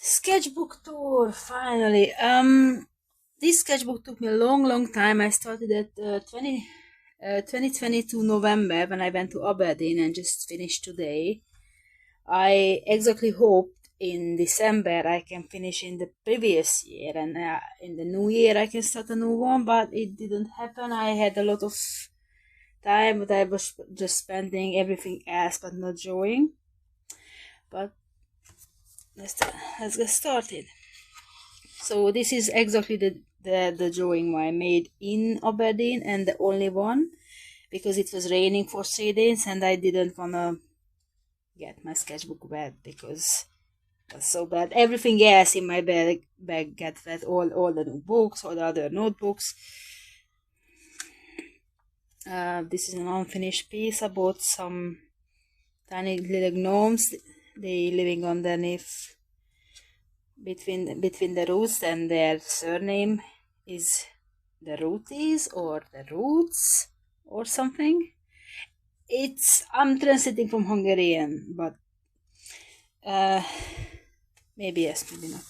Sketchbook tour, finally. This sketchbook took me a long time. I started at 2022 November when I went to Aberdeen and just finished today. I exactly hoped in December I can finish in the previous year, and in the new year I can start a new one, but it didn't happen. I had a lot of time, but I was just spending everything else but not drawing. But let's get started. So this is exactly the drawing I made in Aberdeen, and the only one, because it was raining for 3 days and I didn't wanna get my sketchbook wet because it was so bad. Everything else in my bag got wet, all the notebooks, all the other notebooks. This is an unfinished piece about some tiny little gnomes. They living underneath between the roots, and their surname is the Rooties or the Roots or something. I'm translating from Hungarian, but maybe yes, maybe not.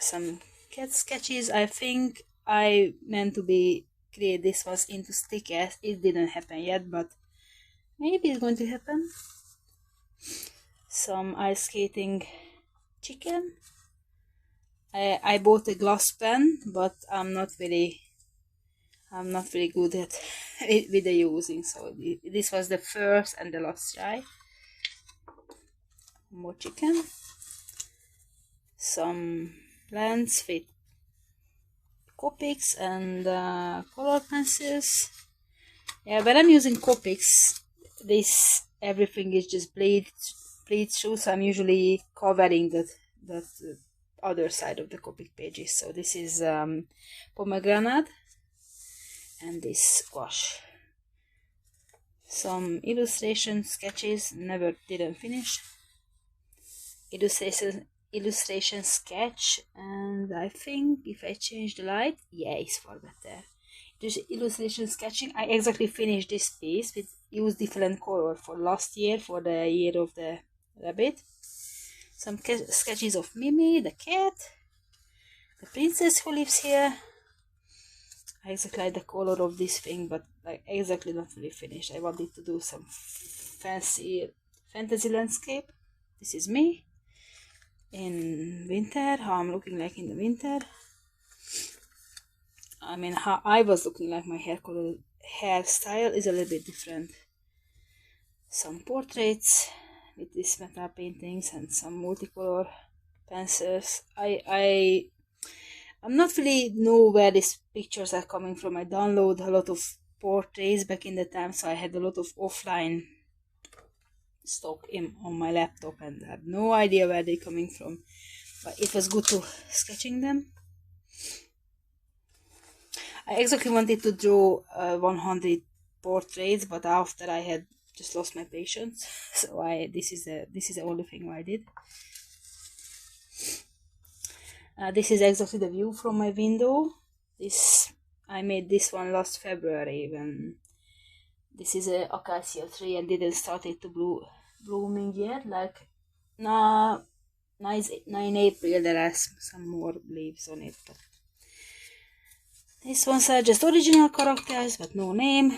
Some cat sketches. I think I meant to create this was into stickers. It didn't happen yet, but maybe it's going to happen. Some ice skating chicken. I bought a glass pen, but I'm not very good at with the using. So this was the first and the last try. More chicken. Some plants with Copics and color pencils. Yeah, when I'm using Copics, everything is just bleed through, so I'm usually covering that other side of the Copic pages. So this is pomegranate and this squash. Some illustration sketches, didn't finish. Illustration sketch, and I think if I change the light, yeah, it's far better. Just illustration sketching. I exactly finished this piece with use different color for last year, for the year of the rabbit. Some sketches of Mimi, the cat, the princess who lives here. I exactly like the color of this thing, but like exactly not really finished. I wanted to do some fancy fantasy landscape. This is me in winter, how I'm looking like in the winter. I mean, how I was looking like. My hairstyle is a little bit different. Some portraits with these metal paintings and some multicolor pencils. I'm not really know where these pictures are coming from. I download a lot of portraits back in the time, so I had a lot of offline stock on my laptop, and I have no idea where they're coming from, but it was good to sketching them. I exactly wanted to draw 100 portraits, but after I had just lost my patience, so this is the only thing I did. This is exactly the view from my window. I made this one last February, when this is a acacia tree and didn't started to blooming yet. Like now, 9 April there are some more leaves on it. But these ones are just original characters, but no name.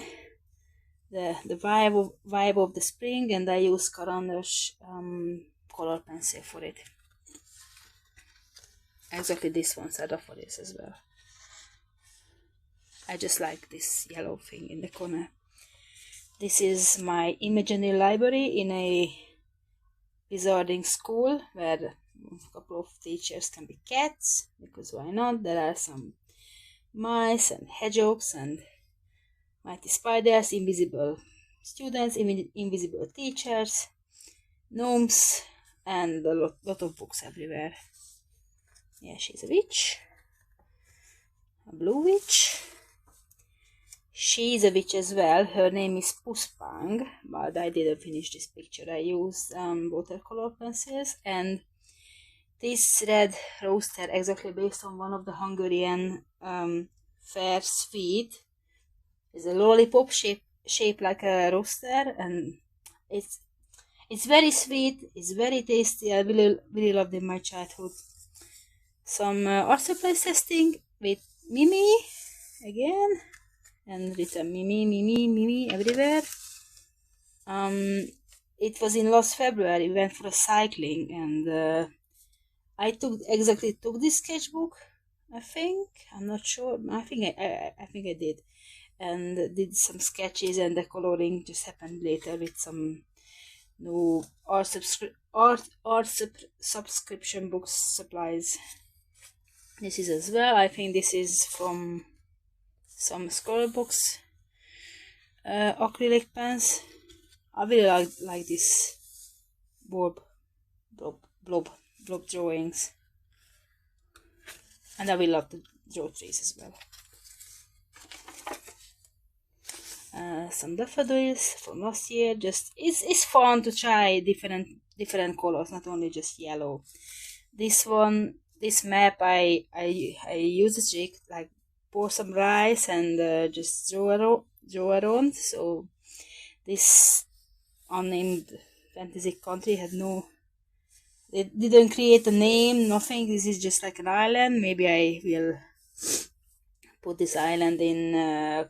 The vibe of the spring, and I use Carander's color pencil for it. Exactly, these ones are for this as well. I just like this yellow thing in the corner. This is my imaginary library in a wizarding school, where a couple of teachers can be cats, because why not? There are some mice and hedgehogs and mighty spiders, invisible students, invisible teachers, gnomes, and a lot of books everywhere. Yeah, she's a witch, a blue witch. She's a witch as well. Her name is Puspang, but I didn't finish this picture. I used watercolor pencils, and this red rooster, exactly based on one of the Hungarian fairs feet, is a lollipop shaped like a rooster, and It's very sweet, it's very tasty. I really loved it in my childhood. Some art supplies testing with Mimi again, and written Mimi everywhere. It was in last February. We went for a cycling, and I took this sketchbook. I think, I'm not sure. I think I did, and did some sketches, and the coloring just happened later with some new subscription books supplies. This is as well. I think this is from some scroll books. Acrylic pens. I really like this blob drawings, and I will love to draw trees as well. Some daffodils from last year. Just it's fun to try different colors, not only just yellow. This map, I use a trick, like pour some rice and just draw around. So this unnamed fantasy country had no, they didn't create a name, nothing. This is just like an island. Maybe I will put this island in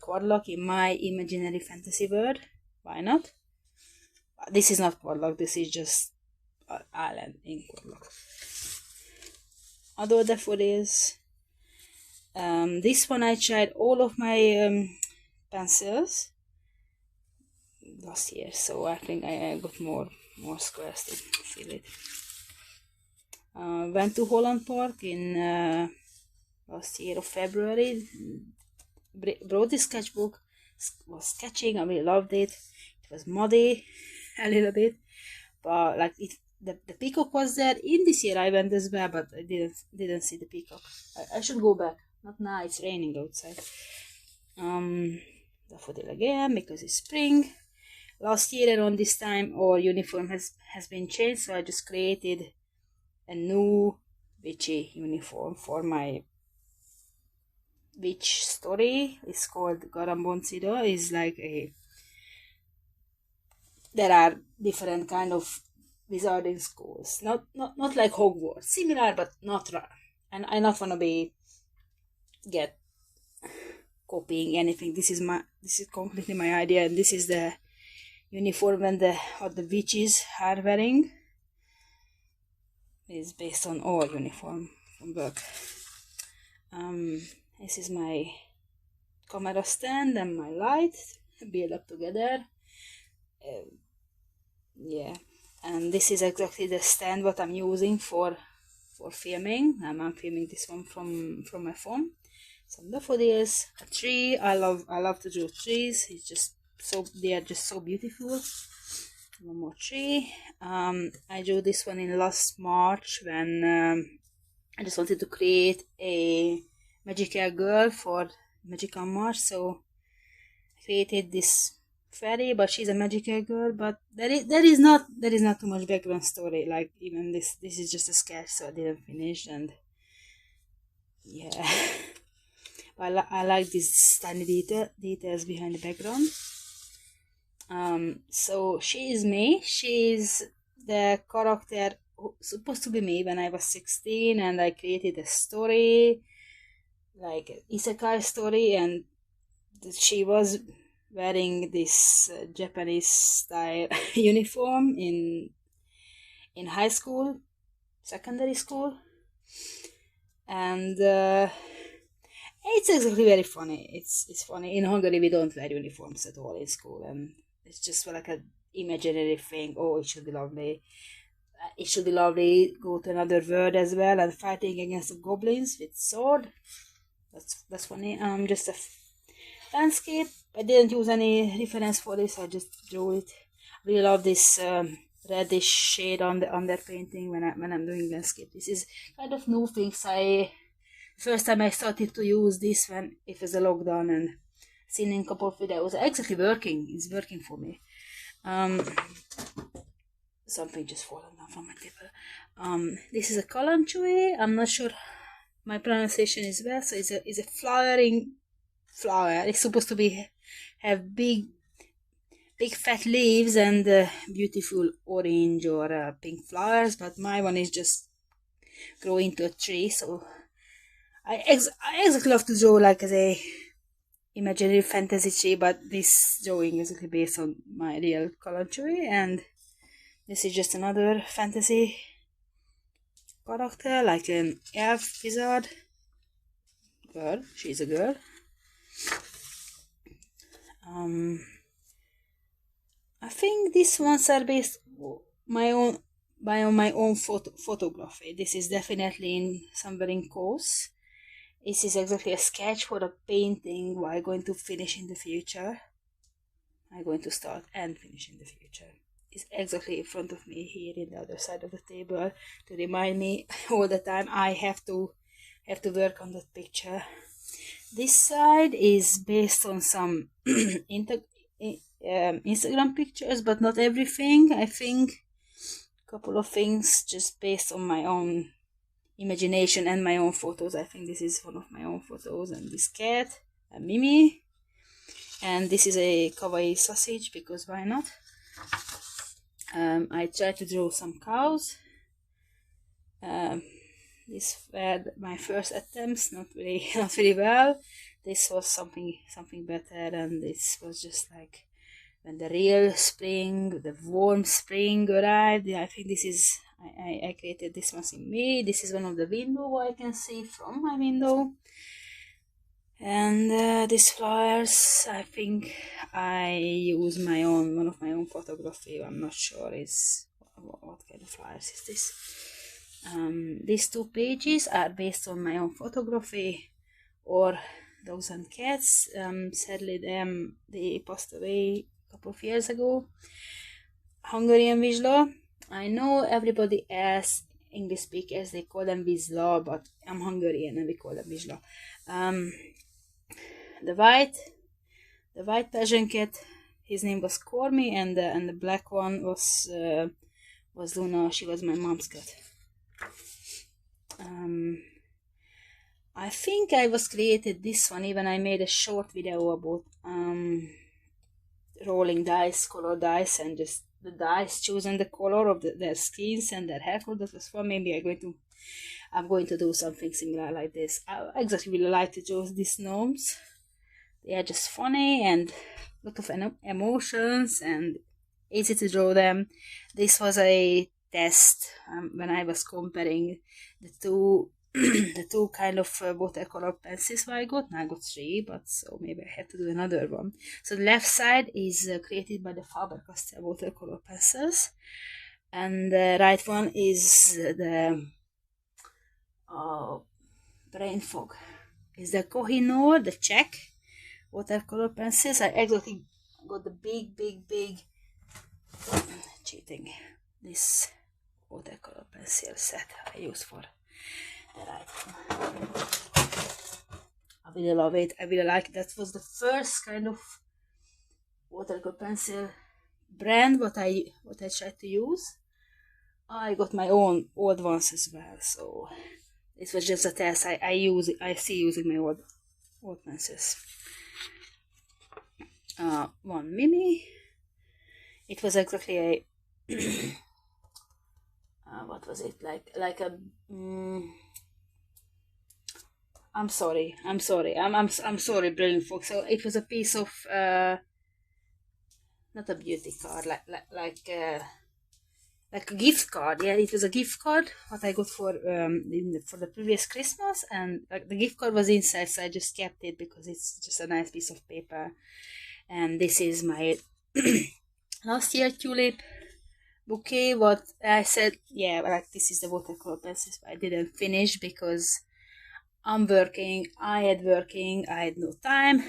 Quadlock, in my imaginary fantasy world. Why not? This is not Quadlock, this is just an island in Quadlock. Other daffodils. This one I tried all of my pencils last year, so I think I got more squares to fill it. Went to Holland Park in last year of February. Brought this sketchbook, was sketching. I really loved it. It was muddy a little bit, but like the peacock was there. In this year I went as well, but I didn't see the peacock. I should go back. Not now, it's raining outside. Daffodil again because it's spring. Last year around this time our uniform has been changed, so I just created a new witchy uniform for my witch story. It's called Garamboncida. It's like there are different kind of wizarding schools, not like Hogwarts, similar but not right. And I not wanna get copying anything. This is completely my idea, and this is the uniform and what the witches are wearing. It's based on our uniform from work. This is my camera stand and my light build up together. Yeah, and this is exactly the stand what I'm using for filming. I'm filming this one from my phone. Some daffodils, a tree. I love to draw trees. They are just so beautiful. One more tree. I drew this one in last March when I just wanted to create a magical girl for Magical March, so I created this fairy, but she's a magical girl. But there is not too much background story. Like even this is just a sketch, so I didn't finish. And yeah, I like these tiny details behind the background. So she is me. She's the character supposed to be me when I was 16, and I created a story, like an isekai story, and she was wearing this Japanese style uniform in high school, secondary school, and it's actually very funny. It's funny. In Hungary we don't wear uniforms at all in school, and it's just like an imaginary thing. Oh, it should be lovely. It should be lovely. Go to another world as well and fighting against the goblins with sword. That's funny. Just a landscape. I didn't use any reference for this. I just drew it. I really love this reddish shade on the painting when I'm doing landscape. This is kind of new things. First time I started to use this when it was a lockdown, and seen in a couple of videos. Exactly working. It's working for me. Something just fallen down from my table. This is a kalanchoe. I'm not sure my pronunciation is well. So it's a flowering flower. It's supposed to have big big fat leaves and beautiful orange or pink flowers, but my one is just growing into a tree. So I exactly love to draw like as a imaginary fantasy tree, but this drawing is actually based on my real color tree, and this is just another fantasy character, like an elf wizard girl. She's a girl. I think these ones are based my own my own photography. This is definitely in somewhere in course. This is exactly a sketch for a painting what I'm going to finish in the future. I'm going to start and finish in the future. It's exactly in front of me here in the other side of the table to remind me all the time I have to work on that picture. This side is based on some Instagram pictures, but not everything. I think a couple of things just based on my own imagination and my own photos. I think this is one of my own photos, and this cat, a Mimi, and this is a kawaii sausage because why not? I tried to draw some cows. These were my first attempts, not very well. This was something better, and this was just like when the real spring, the warm spring arrived. I think this is I created this one in May. This is one of the window I can see from my window, and these flowers I think I use one of my own photography. I'm not sure is what kind of flowers is this. These two pages are based on my own photography or dogs and cats. Sadly, they passed away a couple of years ago. Hungarian Vizsla. I know everybody else, English speakers, they call them Vizsla, but I'm Hungarian and we call them Vizsla. The white Persian cat, his name was Kormi, and the black one was Luna. She was my mom's cat. I think I was created this one even I made a short video about rolling dice, color dice, and just the dice choosing the color of their skins and their hair color. That was fun. Maybe I'm going to do something similar like this. I exactly really like to draw these gnomes. They are just funny and a lot of emotions and easy to draw them. This was a test when I was comparing the two the two kind of watercolor pencils I got. Now I got 3, but so maybe I have to do another one. So the left side is created by the Faber-Castell watercolor pencils, and the right one is the brain fog. Is the Kohinoor, the Czech watercolor pencils. I exactly got the big cheating. This watercolor pencil set I use for the right one. I really love it. I really like it. That was the first kind of watercolor pencil brand what I tried to use. I got my own old ones as well, so this was just a test. I still using my old pencils. One Mimi. It was exactly a what was it like a I'm sorry, brain fog. So it was a piece of not a beauty card, like a gift card. Yeah, it was a gift card what I got for the previous Christmas, and the gift card was inside, so I just kept it because it's just a nice piece of paper. And this is my last year tulip bouquet. What I said, yeah, like this is the watercolor pencils, but I didn't finish because I'm working. I had no time,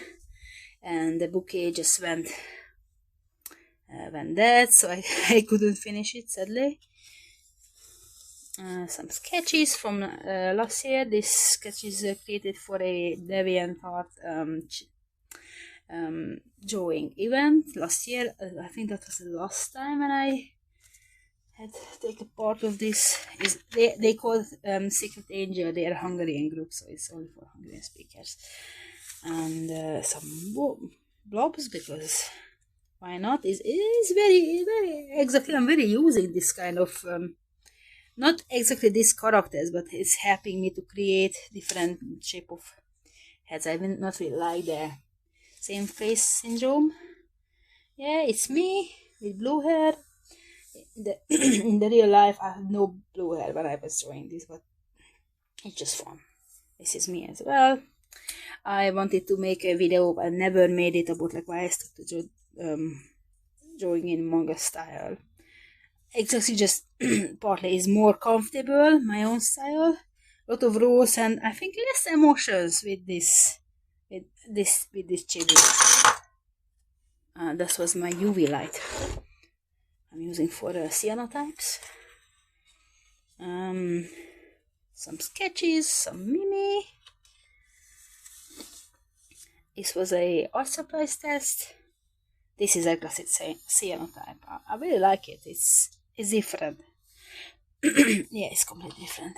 and the bouquet just went dead, so I couldn't finish it, sadly. Some sketches from last year. This sketch is created for a DeviantArt drawing event last year. I think that was the last time when I had taken part of this. They call it Secret Angel. They are a Hungarian group, so it's only for Hungarian speakers. And some blobs because why not? Is very exactly. I'm very using this kind of not exactly these characters, but it's helping me to create different shape of heads. I will not really like the same face syndrome. Yeah, it's me with blue hair. In the real life, I have no blue hair when I was drawing this, but it's just fun. This is me as well. I wanted to make a video, but I never made it about like why I started to drawing in manga style. Exactly, just partly is more comfortable, my own style. A lot of rules and I think less emotions with this chibi. This was my UV light I'm using for cyanotypes. Some sketches, some Mimi. This was a art supplies test. This is a classic cyanotype. I really like it. It's different. Yeah, it's completely different.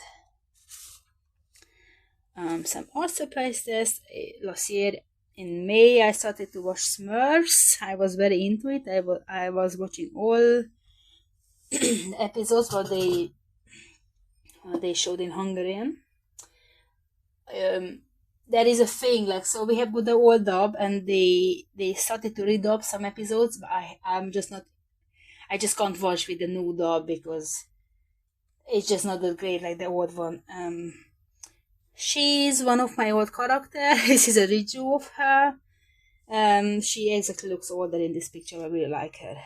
Some art supplies test. Last year in May, I started to watch Smurfs. I was very into it. I was watching all episodes what they showed in Hungarian. There is a thing like, so we have got the old dub and they started to redub some episodes, but I just can't watch with the new dub because it's just not that great like the old one. She's one of my old characters. This is a redo of her. She exactly looks older in this picture. I really like her.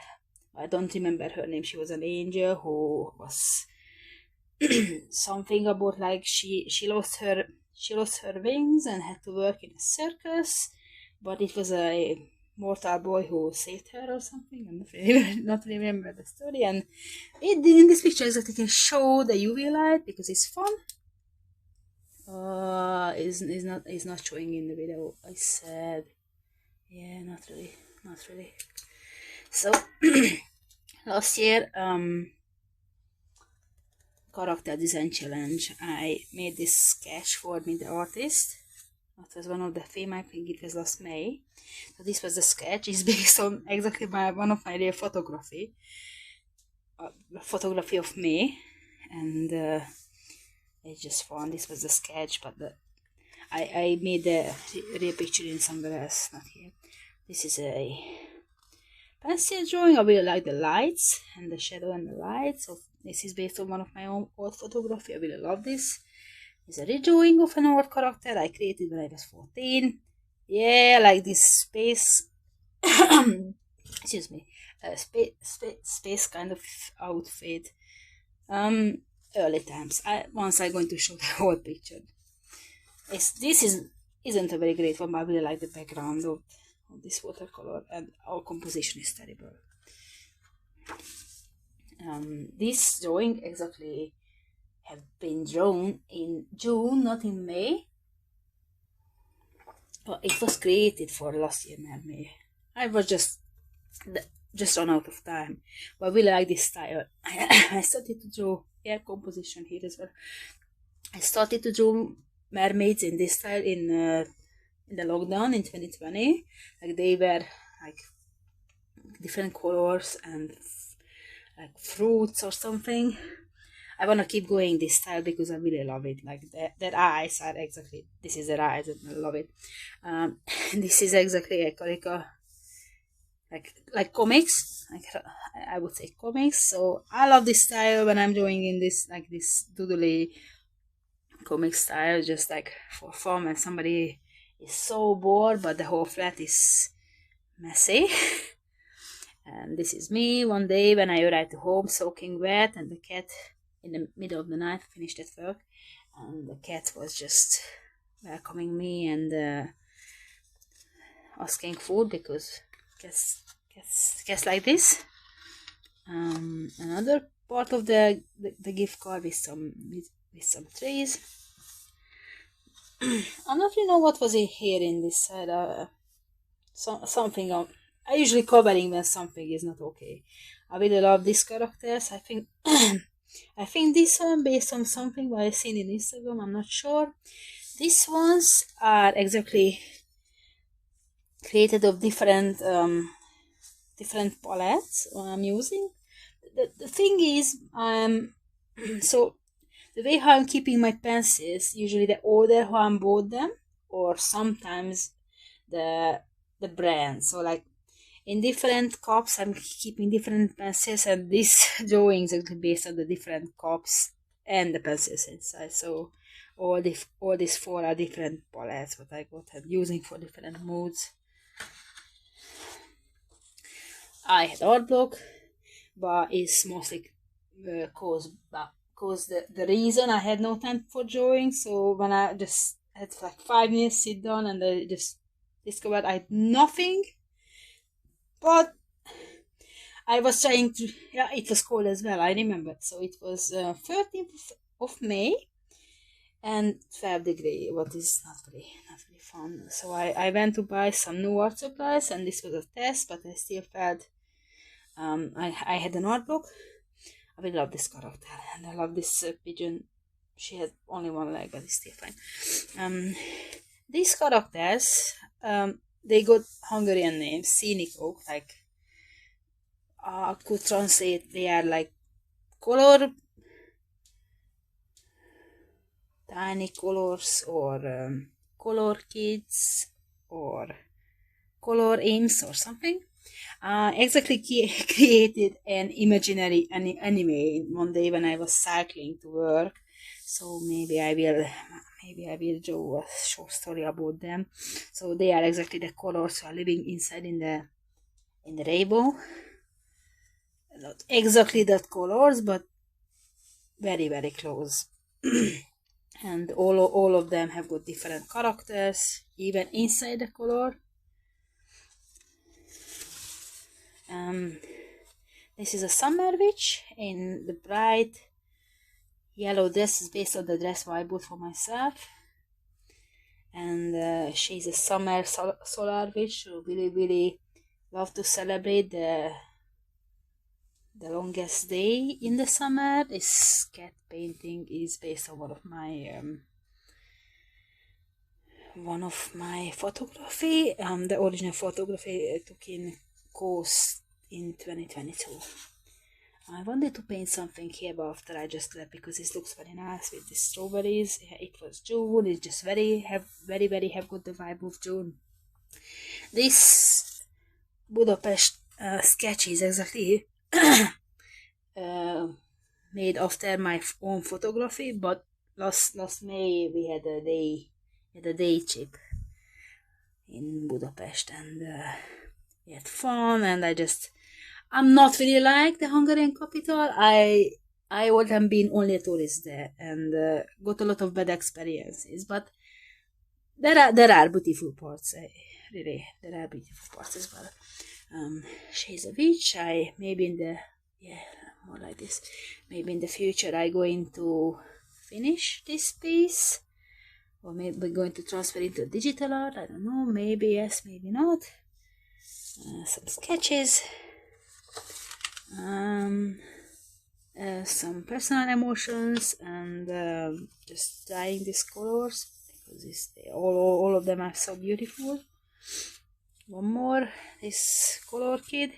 I don't remember her name. She was an angel who was something about like she lost her wings and had to work in a circus, but it was a mortal boy who saved her or something. I'm not remember the story. And in this picture exactly can show the UV light because it's fun. Is not showing in the video. I said, yeah, not really. So last year, character design challenge, I made this sketch for me, the artist. That was one of the theme. I think it was last May. So this was the sketch. It's based on exactly one of my real photography of me, and it's just fun. This was the sketch, but I made the real picture in somewhere else, not here. This is a pencil drawing. I really like the lights and the shadow and the lights. So this is based on one of my own old photography. I really love this. It's a redrawing of an old character I created when I was 14. Yeah, like this space. Excuse me. Space kind of outfit. Early times. Once I'm going to show the whole picture. This isn't a very great one, but I really like the background of this watercolor, and our composition is terrible. This drawing exactly have been drawn in June, not in May. But it was created for last year, May. I was just run out of time. But I really like this style. I started to draw composition here as well. I started to draw mermaids in this style in the lockdown in 2020. Like they were like different colors and like fruits or something. I wanna keep going this style because I really love it. Like their eyes are exactly, this is their eyes and I love it. This is exactly a caricature, like comics. Like I would say comics. So I love this style when I'm drawing in this like this doodly comic style, just like for fun when somebody is so bored but the whole flat is messy. And this is me one day when I arrived home soaking wet, and the cat in the middle of the night finished at work, and the cat was just welcoming me and asking food because cats like this. Another part of the gift card with some trees. I'm not really know what was in here in this side. Something I usually covering when something is not okay. I really love these characters. I think I think this one based on something I've seen in Instagram. I'm not sure. These ones are exactly created of different different palettes I'm using. The thing is, so the way how I'm keeping my pencils, usually the order how I bought them, or sometimes the brand. So like in different cups, I'm keeping different pencils, and this drawing is actually based on the different cups and the pencils inside. So all these four are different palettes what I'm using for different moods. I had art block, but it's mostly caused the reason I had no time for drawing. So when I just had like 5 minutes sit down, and I just discovered I had nothing. But I was trying to, yeah, it was cold as well, I remember. So it was 13th of May and 12 degree, what is not very fun. So I went to buy some new art supplies, and this was a test, but I still felt I had an art book. I really love this character, and I love this pigeon. She had only one leg, but it's still fine. These characters, they got Hungarian names, scenic oak, like I could translate, they are like tiny colors, or color kids, or color imps, or something. Exactly created an imaginary anime one day when I was cycling to work. So maybe I will draw a short story about them. So they are exactly the colors who are living inside in the rainbow. Not exactly that colors, but very, very close. And all of them have got different characters, even inside the color. This is a summer witch in the bright yellow dress. Is based on the dress I bought for myself, and she's a summer solar witch who really love to celebrate the longest day in the summer. This cat painting is based on one of my photography. The original photography I took in Coast in 2022. I wanted to paint something here, but after I just left because it looks very nice with the strawberries. It was June. It's just very have got the vibe of June. This Budapest sketch is exactly made after my own photography, but last May we had a day trip in Budapest, and we had fun, and I'm not really like the Hungarian capital. I haven't been only a tourist there, and got a lot of bad experiences, but there are beautiful parts. Really, there are beautiful parts as well. She's a witch. More like this. Maybe in the future I going to finish this piece, or maybe going to transfer into digital art. I don't know. Maybe yes, maybe not. Some sketches. Some personal emotions, and just dyeing these colors because all of them are so beautiful. One more, this color kid.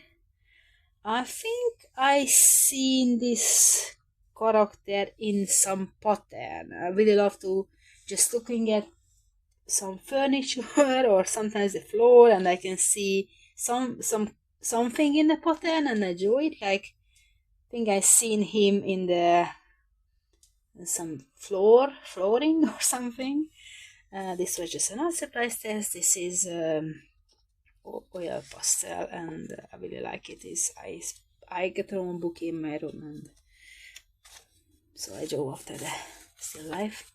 I think I seen this character in some pattern. I really love to just looking at some furniture or sometimes the floor, and I can see something in the pattern, and I draw it. Like I think I seen him in some flooring or something. This was just an art surprise test. This is oil pastel, and I really like it. I get a own book in my room, and so I draw after the still life.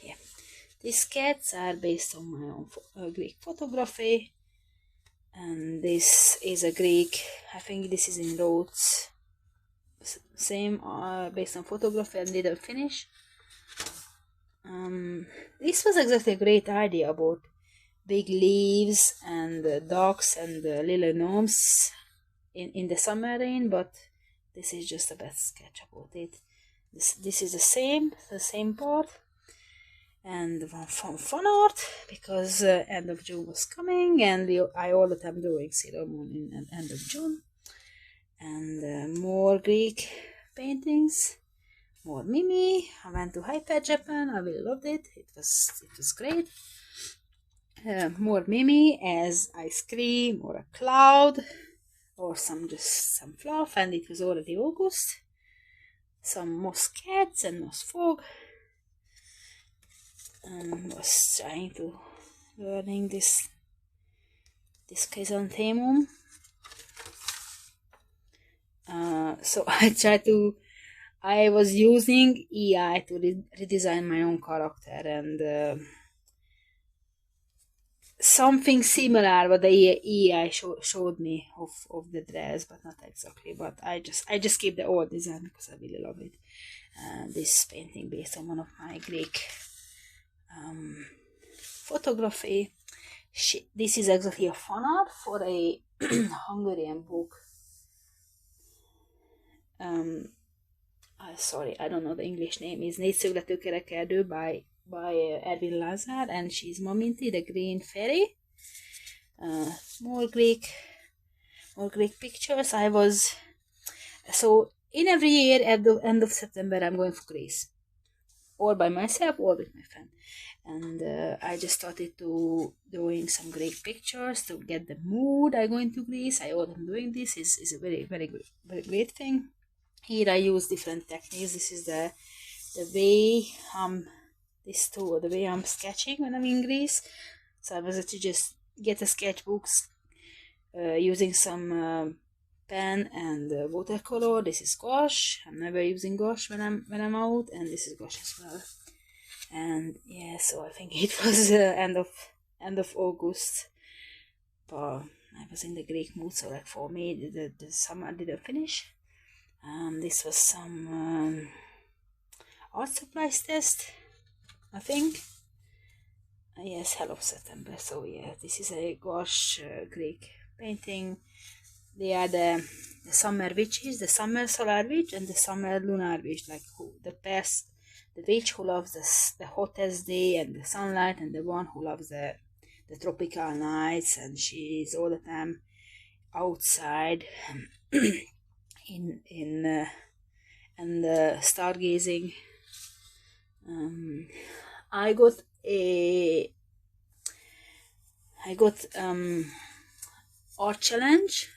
Yeah, these cats are based on my own Greek photography, and this is a Greek. I think this is in Rhodes. Same based on photography and didn't finish. This was exactly a great idea about big leaves and ducks and little gnomes in the summer rain, but this is just a bad sketch about it. This is the same part, and one from fun art, because end of June was coming, and I all the time doing Sailor Moon in end of June. And more Greek paintings, more Mimi. I went to Hyper Japan. I really loved it. It was great. More Mimi as ice cream or a cloud or just some fluff, and it was already August. Some moss cats and moss fog. Was trying to learning this chrysanthemum. So I was using EI to redesign my own character, and something similar what the EI showed me of the dress, but not exactly. But I just keep the old design because I really love it. This painting based on one of my Greek photography. This is exactly a fan art for a Hungarian book. Sorry, I don't know the English name. Is Négyszögletű Kerekerdő by Ervin Lazar, and she's Maminti, the Green Fairy. More Greek pictures. So in every year at the end of September I'm going for Greece, or by myself or with my friend, and I just started to doing some Greek pictures to get the mood. I going to Greece. I am doing this is a very great thing. Here I use different techniques. This is the way the way I'm sketching when I'm in Greece. So I was to just get a sketchbooks using some pen and watercolor. This is gouache. I'm never using gouache when I'm out, and this is gouache as well. And yeah, so I think it was end of August, but I was in the Greek mood, so like for me the summer didn't finish. This was some art supplies test, I think. Yes, Hello September. So yeah, this is a gouache Greek painting. They are the summer witches, the summer solar witch and the summer lunar witch, like the witch who loves the hottest day and the sunlight, and the one who loves the tropical nights, and she is all the time outside and stargazing. I got art challenge.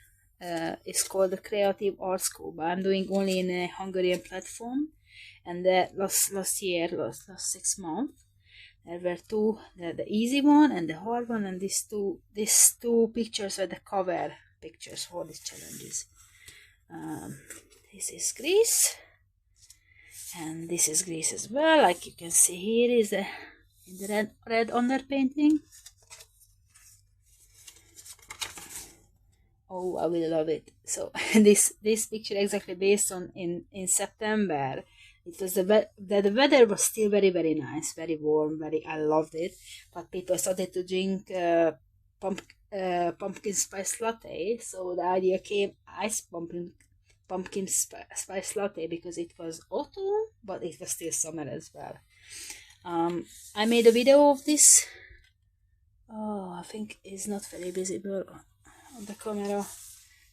It's called the Creative Art School, but I'm doing only in a Hungarian platform. And last 6 months, there were two, the easy one and the hard one, and these two pictures are the cover pictures for these challenges. This is Greece, and this is Greece as well. Like you can see here is in the red underpainting. Oh, I will love it. So this picture exactly based on in September. It was the weather was still very nice, very warm, I loved it. But people started to drink pumpkin spice latte, so the idea came iced pumpkin spice latte, because it was autumn, but it was still summer as well. I made a video of this. Oh, I think it's not very visible on the camera.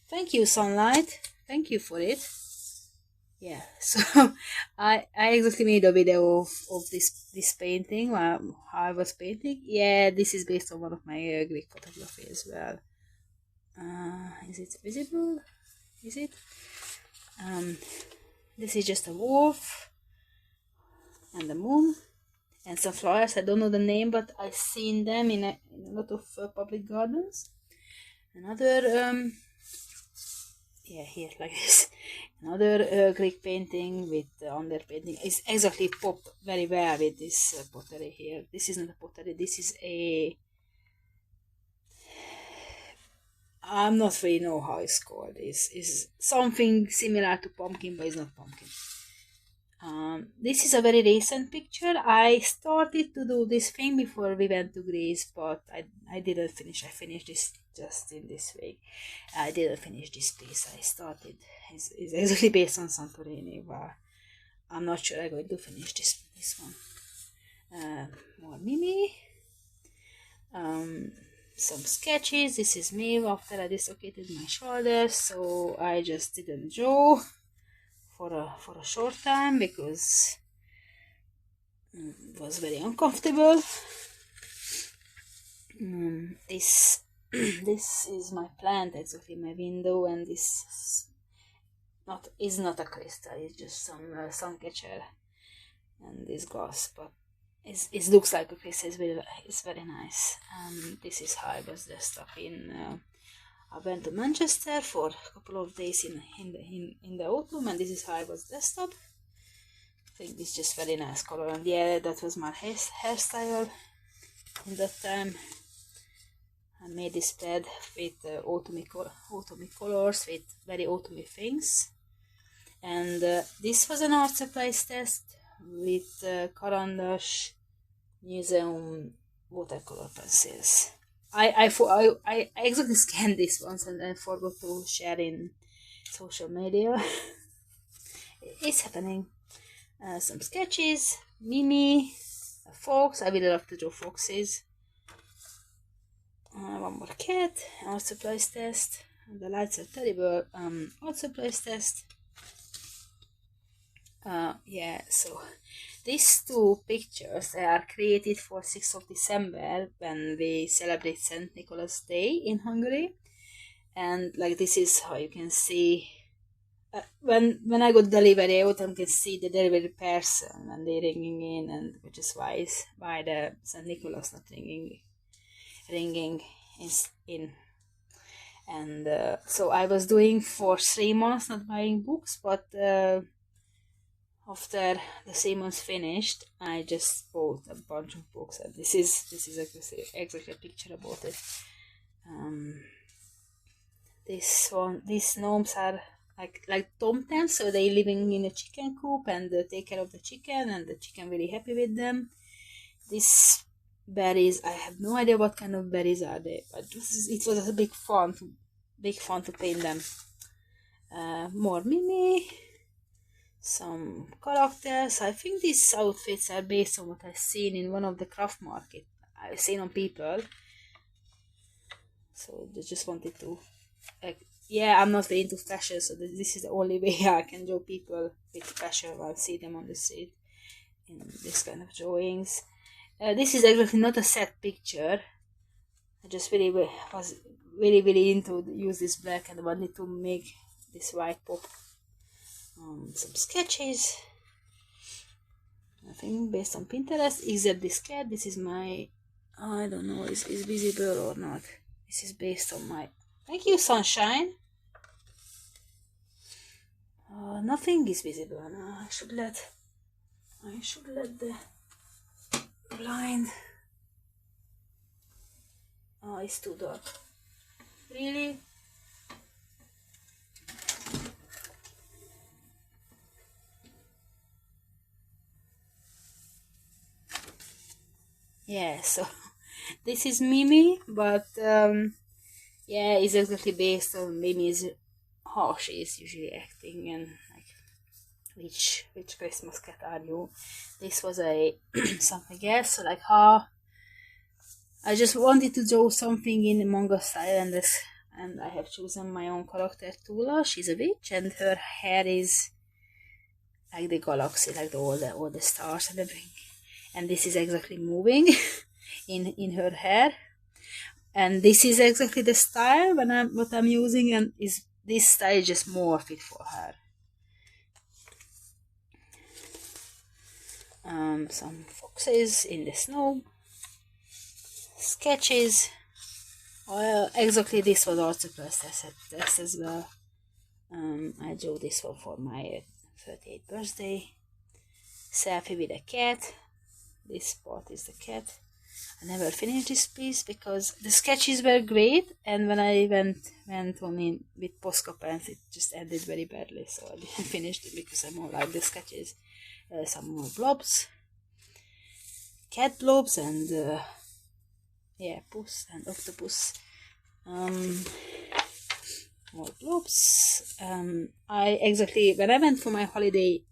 Thank you, sunlight. Thank you for it. Yeah, so I exactly made a video of this painting, how I was painting. Yeah, this is based on one of my Greek photography as well. Is it visible? Is it? This is just a wolf and the moon and some flowers. I don't know the name, but I've seen them in a lot of public gardens. Another yeah, here like this. Another Greek painting with underpainting. It's exactly popped very well with this pottery here. This is not a pottery. This is a. I'm not really know how it's called. It's something similar to pumpkin, but it's not pumpkin. This is a very recent picture. I started to do this thing before we went to Greece, but I didn't finish. I finished this just in this week. I didn't finish this piece. I started. It's actually based on Santorini, but I'm not sure I'm going to finish this one. more Mimi. Some sketches. This is me after I dislocated my shoulder, so I just didn't draw for a short time because it was very uncomfortable. This this is my plant exactly in my window, and this is not a crystal, it's just some sun catcher, and this glass, but it looks like a crystal. It's very nice. This is how I was dressed up in. I went to Manchester for a couple of days in the autumn, and this is how I was dressed up. I think it's just very nice color, and yeah, that was my hairstyle in that time. I made this spread with autumny colors, with very autumny things. And this was an art supplies test with Carandash Museum watercolor pencils. I exactly scanned this once and I forgot to share in social media. It's happening. Some sketches, Mimi, a fox. I really love to draw foxes. One more cat, art supplies test. The lights are terrible. Art supplies test. Yeah, so these two pictures are created for 6th of December when we celebrate St. Nicholas Day in Hungary. And like this is how you can see when I got delivery out, I can see the delivery person and they're ringing in, and which is why the St. Nicholas not ringing in. And so I was doing for 3 months not buying books, but after the 3 months finished, I just bought a bunch of books, and this is exactly a picture about it. These gnomes are like tomtams, so they living in a chicken coop and take care of the chicken, and the chicken really happy with them. These berries, I have no idea what kind of berries are they, but it was a big fun to paint them. More Mimi, some characters. I think these outfits are based on what I've seen in one of the craft market I've seen on people, so I just wanted to yeah, I'm not very into fashion, so this is the only way I can draw people with fashion. I'll see them on the street in this kind of drawings. This is actually not a set picture. I just was really into use this black and wanted to make this white pop. Some sketches. Nothing based on Pinterest except this cat. This is my, I don't know, is visible or not. This is based on my, thank you sunshine. Nothing is visible. No, I should let the blind. Oh, it's too dark. Really? Yeah, so this is Mimi, but yeah, it's exactly based on Mimi's how she is usually acting, and like which Christmas cat are you. This was a something else, so like how I just wanted to draw something in the manga style, and I have chosen my own character Tula. She's a witch, and her hair is like the galaxy, like all the stars and everything. And this is exactly moving in her hair, and this is exactly the style what I'm using, and this style is just more fit for her. Some foxes in the snow, sketches. Well, exactly this was also test as well. I drew this one for my 38th birthday. Selfie with a cat. This part is the cat. I never finished this piece because the sketches were great, and when I went on in with Posca pens, it just ended very badly, so I didn't finish it because I more like the sketches. Some more blobs, cat blobs, and yeah, puss and octopus. More blobs. When I went for my holiday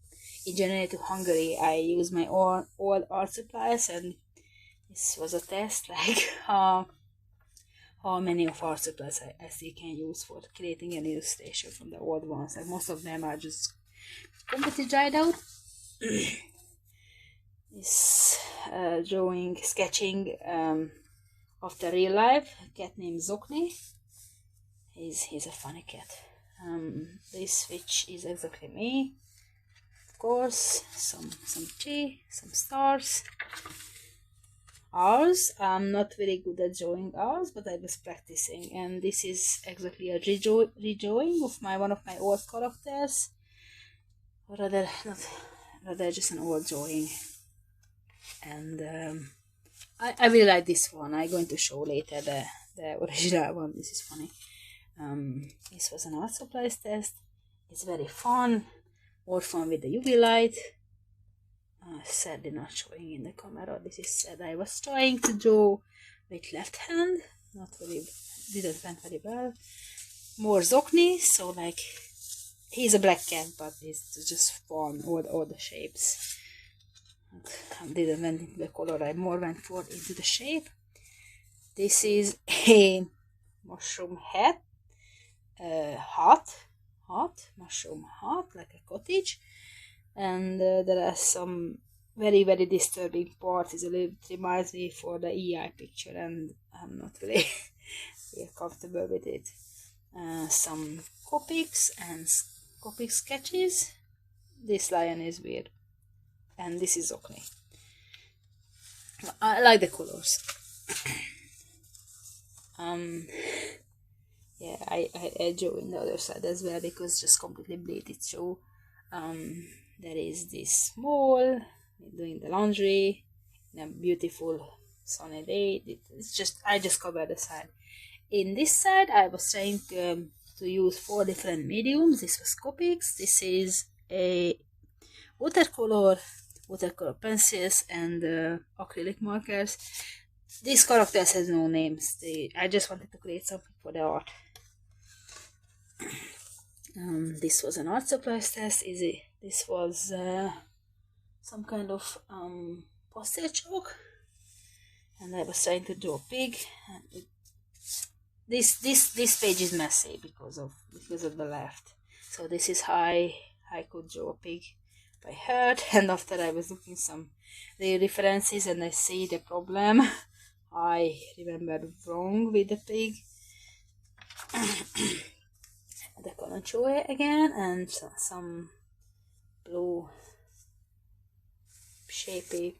in January to Hungary, I used my own old art supplies, and this was a test, like how many of art supplies I still can use for creating an illustration from the old ones. Like most of them are just completely dried out. This sketching of the real life cat named Zokni. He's a funny cat. This which is exactly me. Of course, some tree, some stars. Owls. I'm not very good at drawing owls, but I was practicing, and this is exactly a redrawing of one of my old characters, or rather just an old drawing. And I really like this one. I'm going to show later the original one. This is funny. This was an art supplies test. It's very fun, more fun with the UV light. Sadly not showing in the camera. This is sad. I was trying to draw with left hand, didn't went very well. More Zokni, so like he's a black cat, but it's just fun, all the shapes. Didn't went into the color, I more went into the shape. This is a mushroom hat, mushroom hut, like a cottage, and there are some very disturbing parts. It reminds me for the EI picture, and I'm not really comfortable with it. Some Copics and Copic sketches. This lion is weird, and this is Zokni. I like the colors. Yeah, I drew in the other side as well, because just completely bleeded through. There is this mole doing the laundry in a beautiful sunny day. I just covered the side. In this side, I was trying to use 4 different mediums. This was Copics. This is a watercolor pencils, and acrylic markers. These characters has no names. I just wanted to create something for the art. This was an art supplies test. This was some kind of pastel chalk, and I was trying to draw a pig. And this page is messy because of the left. So this is how I could draw a pig by heart. And after I was looking the references, and I see the problem. I remembered wrong with the pig. The contour again, and some blue shapy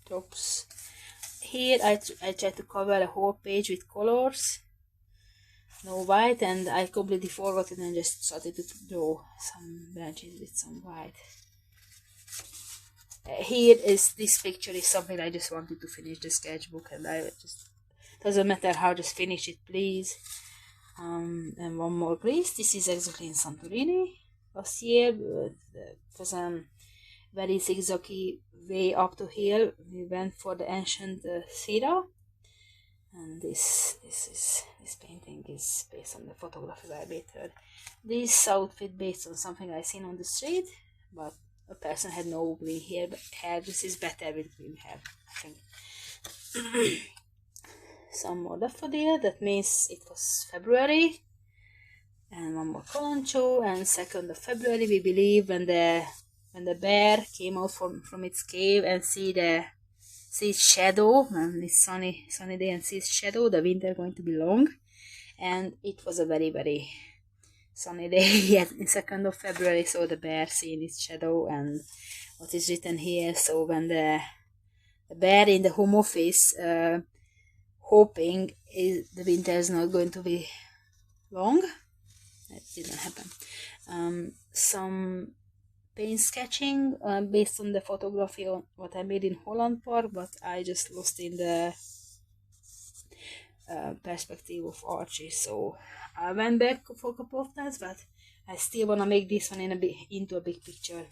tops. Here I tried to cover a whole page with colors, no white, and I completely forgot it and just started to draw some branches with some white. Here is this picture is something I just wanted to finish the sketchbook, and I just doesn't matter how, just finish it, please. And one more Greece. This is exactly in Santorini last year. It was a very zigzaggy way up to hill. We went for the ancient Sira, and this painting is based on the photography by Better. This outfit based on something I seen on the street, but a person had no green hair. This is better with green hair, I think. Some more daffodil, that means it was February. And one more concho, and 2nd of February, we believe, when the bear came out from its cave and see its shadow, when it's sunny day and see its shadow, the winter going to be long. And it was a very sunny day yet in 2nd of February, so the bear seeing its shadow. And what is written here, so when the bear in the home office hoping the winter is not going to be long. That didn't happen. Some paint sketching based on the photography on what I made in Holland Park, but I just lost in the perspective of Archie, so I went back for a couple of times, but I still want to make this one into a big picture.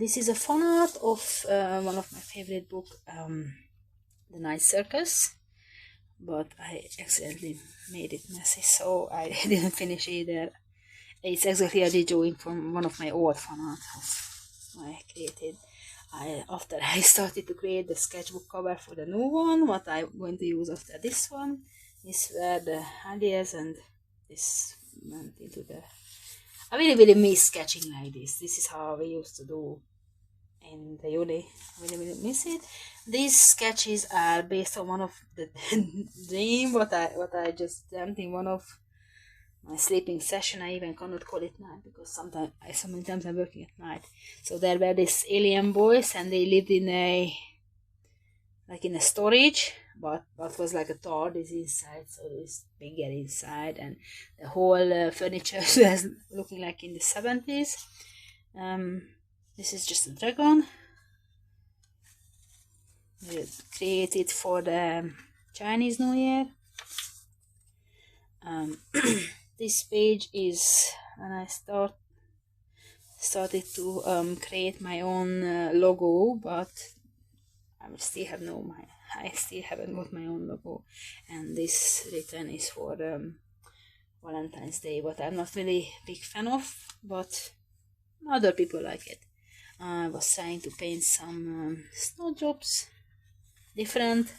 This is a fan art of one of my favorite book, The Night Circus, but I accidentally made it messy, so I didn't finish either. It's exactly a redrawing from one of my old fan art of After I started to create the sketchbook cover for the new one, what I'm going to use after this one. These were the ideas, and this went into the... I really miss sketching like this. This is how we used to do in the uni. Really miss it. These sketches are based on one of the dream what I just dreamt in one of my sleeping session. I even cannot call it night because sometimes I'm working at night. So there were these alien boys, and they lived in a storage, but was like a TARDIS inside, so it's bigger inside, and the whole furniture was looking like in the 70s. This is just a dragon created for the Chinese New Year. This page is when I started to create my own logo, but I still haven't got my own logo. And this written is for Valentine's Day, what I'm not really big fan of, but other people like it. I was trying to paint some snowdrops, different,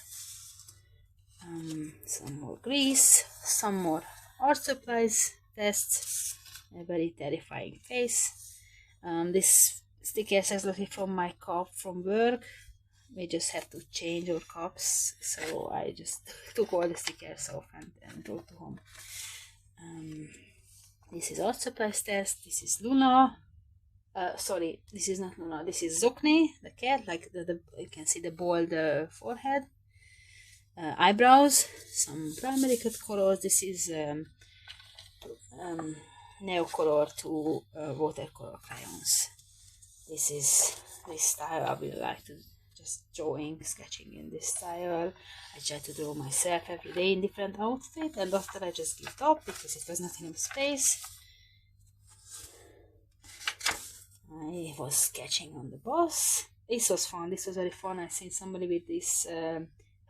some more grease, some more art supplies tests, a very terrifying face. This sticker is actually from my cup from work. We just have to change our cups, so I just took all the stickers off and brought to home. This is art supplies test. This is Luna. Sorry, this is not Luna. This is Zokni, the cat. Like you can see the bald forehead, eyebrows, some primary cut colors. This is Neocolor to watercolor crayons. This is this style. I would like to just sketching in this style. I try to draw myself every day in different outfit, and after I just give up because it was not enough space. I was sketching on the bus. This was fun. This was very fun. I seen somebody with these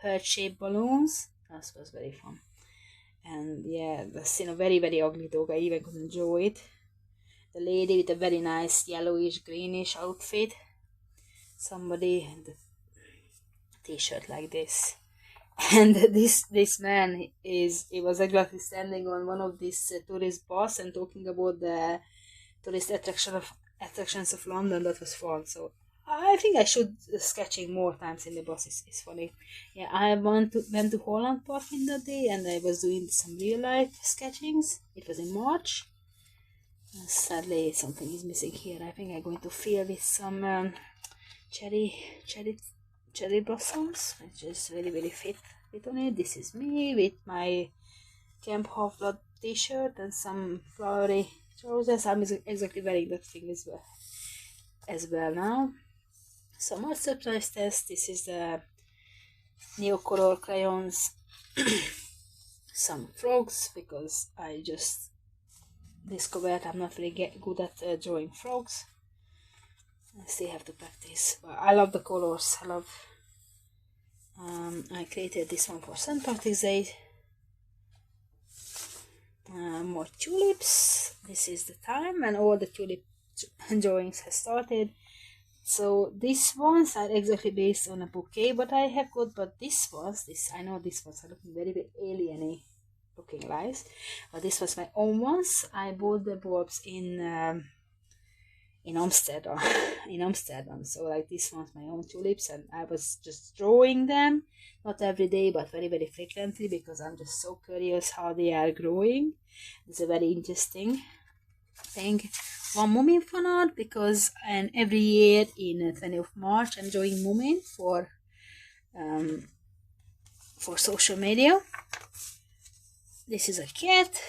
heart-shaped balloons. That was very fun. And yeah, that's a very ugly dog. I even couldn't draw it. The lady with a very nice yellowish greenish outfit. Somebody in the t-shirt like this. And this man he was exactly standing on one of these tourist bus and talking about the tourist attractions of London. That was fun. So I think I should sketching more times in the bus. It's funny. Yeah, I went to Holland Park in that day, and I was doing some real life sketchings. It was in March. Sadly, something is missing here. I think I'm going to fill with some cherry blossoms, which is really fit on it. This is me with my Camp Half-Blood t-shirt and some flowery trousers. I'm exactly wearing that thing as well now. Some more surprise test. This is the Neocolor crayons. Some frogs, because I just discovered I'm not really good at drawing frogs. I still have to practice, but I love the colors. I created this one for St. Patrick's Day. More tulips. This is the time and all the tulip drawings have started. So these ones are exactly based on a bouquet what I have got, but I know these ones are looking very alien-y looking nice, but this was my own ones. I bought the bulbs in Amsterdam. So like this one's my own tulips, and I was just drawing them, not every day but very frequently, because I'm just so curious how they are growing. It's a very interesting thing. One Moomin fan art, because every year in 20th of March I'm drawing Moomin for social media. This is a cat,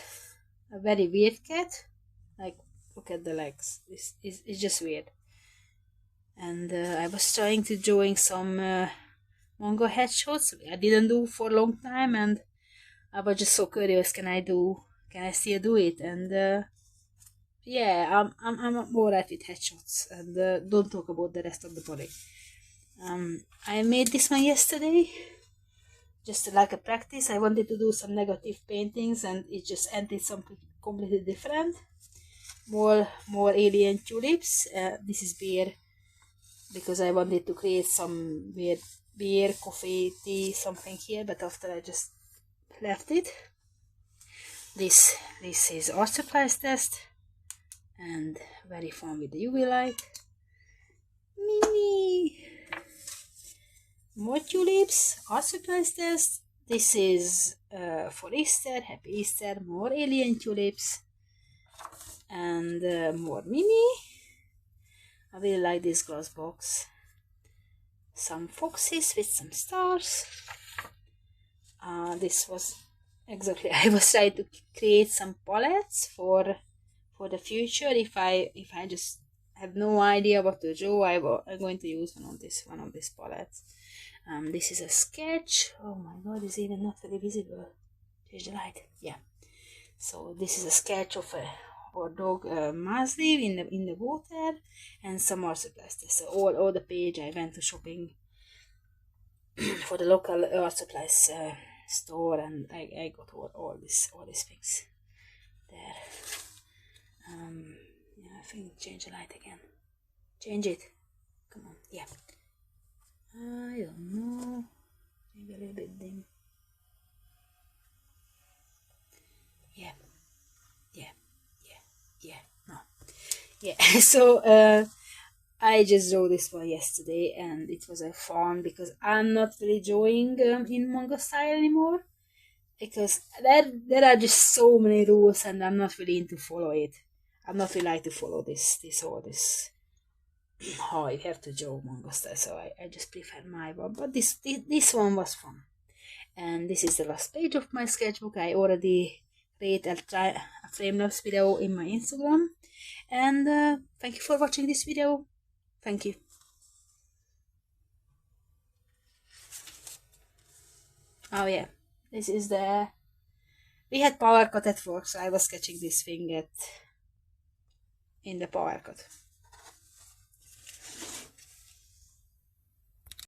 a very weird cat. Like, look at the legs. This is just weird. And I was trying to drawing some manga headshots. I didn't do for a long time, and I was just so curious. Can I still do it? And yeah, I'm alright with headshots, and don't talk about the rest of the body. I made this one yesterday, just like a practice. I wanted to do some negative paintings, and it just ended something completely different. More alien tulips. This is Bear because I wanted to create some weird beer, coffee, tea, something here, but after I just left it. This is art supplies test, and very fun with the UV light. Mimi! More tulips, art supplies test. This is for Easter, happy Easter, more alien tulips, and more Mimi. I really like this glass box. Some foxes with some stars. This was exactly, I was trying to create some palettes for the future. If I just have no idea what to draw, I'm going to use one of these palettes. This is a sketch. Oh my god, it's even not very visible. Change the light. Yeah. So this is a sketch of a dog mouse live in the water, and some art supplies. So all the page I went to shopping for the local art supplies store, and I got all these things there. Yeah, I think change the light again. Change it. Come on. Yeah. I don't know. Maybe a little bit dim. Yeah. No. Yeah. So I just drew this one yesterday, and it was a fun because I'm not really drawing in manga style anymore, because there are just so many rules, and I'm not really into follow it. I'm not really like to follow this how I have to draw manga style, so I just prefer my one. But this one was fun, and this is the last page of my sketchbook. I already created a frame-lapse video in my Instagram, and thank you for watching this video. Thank you. Oh yeah, this is we had power cut at work, so I was sketching this thing in the power cut.